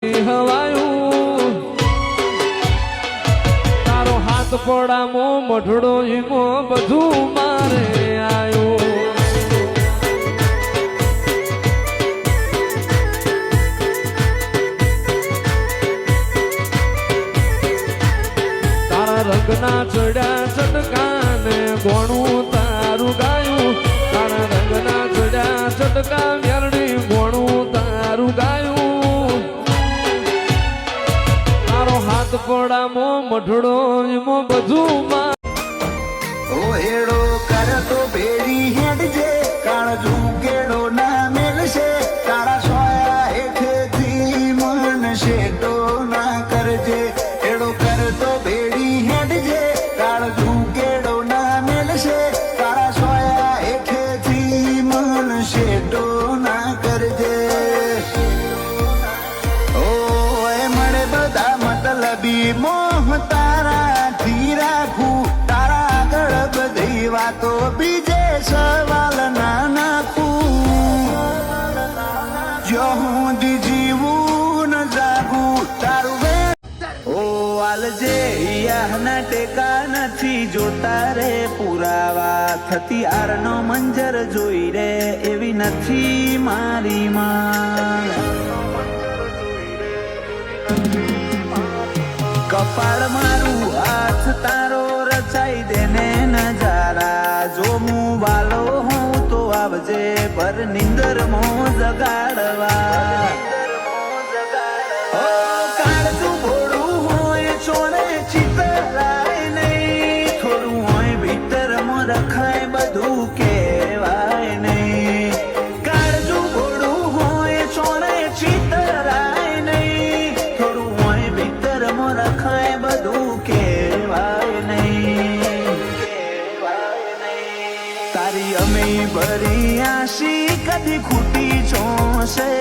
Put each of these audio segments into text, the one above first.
હવાયું તારો હાથ પડામો મઢડો ઈમો બધું મારે આયું તારા રંગના ચડ્યા ચટકાને ગોણું તારું ગાયું તારા રંગના ચડ્યા ચટકા મેરડી ગોણું તારું ગાયું તારો હાથ પડામો મઢડો ઈમો બધું માં ઓ હેડો કરતો ભેરી હેડજે કાળજુ કેડો ના મેલશે તારા સોયા હેઠેથી મન શેડો ના કરજે હેડો કરતો ભેરી હેડજે કાળજુ કેડો ના મેલશે તારા સોયા હેઠેથી મન શેડો ના કરજે ઓ એ મળે બધા મતલબી મોહ તારાથી રાખું તારા આગળ બધી વાતો બીજે સવાલ ના નાખું જો હું જીવું ન જાગું તારું ઓ આલજે યાહના ટેકા નથી જોતા રે પુરાવા થતી આરનો મંજર જોઈ રે એવી નથી મારી માં કપાળ મારું હાથ તારો રચાઈ દેને નજારા જો હું વાલો હું તો આવજે પર નિંદર મો જગાડવા ઓ કાળજું ભોળું હોય ચોરે ચિતરાય નહીં થોડું હોય ભીતર મો રખાય બધું કહેવાય નહીં કાળજું ભોળું હોય ચોરે ચિતરાય નહીં થોડું હોય ભીતર મો રખાય બધું કહેવાય નહીં તારી અમે ભરી આશી કદી ખૂટી જોશે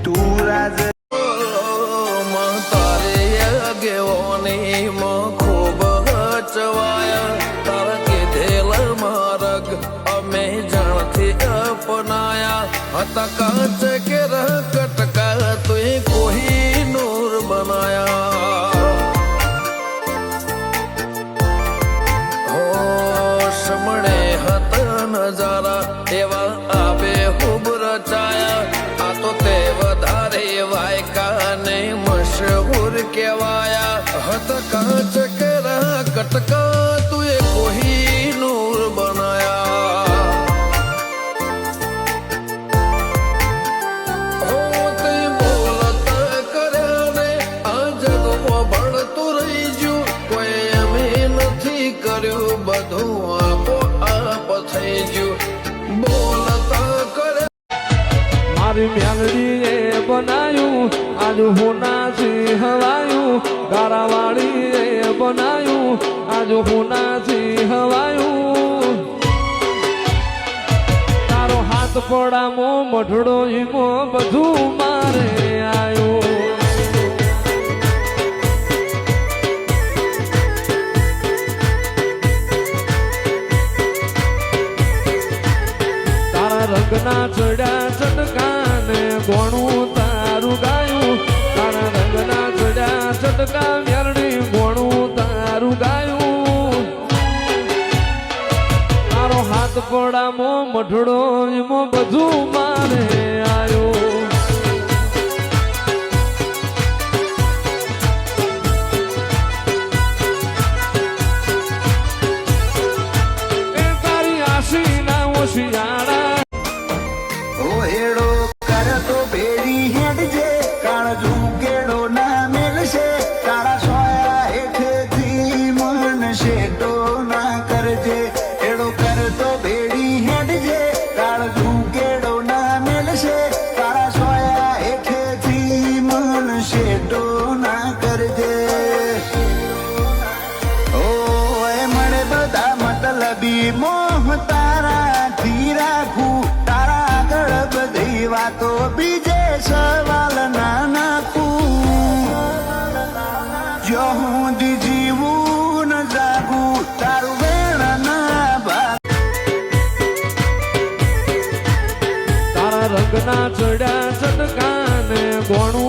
તું રાજ ખૂબ ચવાયા તારા કીધેલ માર્ગ અમે જાણથી અપનાયા હતા કાચ કે કટકા તું કોઈ નૂર બનાયા સમણે હતા નજારા એવા આવે ખૂબ રચાયા આ તો તે વધારે વાયકા ને મશહૂર કહેવાયા હતા કાચ કેરા કટકા તું કોઈ નૂર બનાયા હો તે બોલતા કર્યા ને આ જગમાં ભણતું રહી ગયું કોઈ અમે નથી કર્યું બધું આપો આપ થઈ ગયું બોલતા કર્યા મારી મેલડીએ બનાયું આજ હોનાથી હવાયું ગારાવાળીએ બનાયું આજ હોનાથી હવાયું તારો હાથ પડામો મઢડો ઈમો બધું મારે આયું તારા રંગના ચડ્યા ચટકાને ગોણું તારું ગાયું તારા રંગના ચડ્યા ચટકા મેરડી ગોણું તારું ગાયું તારો હાથ પડામો મઢડો ઈમો બધું મારે આયું એ તારી આશી ના ઓશિયાળા ઓ હેડો કરતો ભેરી હેડજે કાળજુ કેડો ના મેલશે તારા સોયા હેઠેથી મન શેડો ના કરજે હેડો કરતો ભેરી હેડજે કાળજુ કેડો ના મેલશે તારા સોયા હેઠેથી મન શેડો ના કરજે ઓ એ મળે બધા મતલબી મોહ તારાથી રાખું તારા આગળ બધી વાતો બીજે સવાલ ના નાખું જો હું જીવું ન જાગું તારું વેણ ના ભાગ રંગના ચડ્યા ચટકાને ગોણું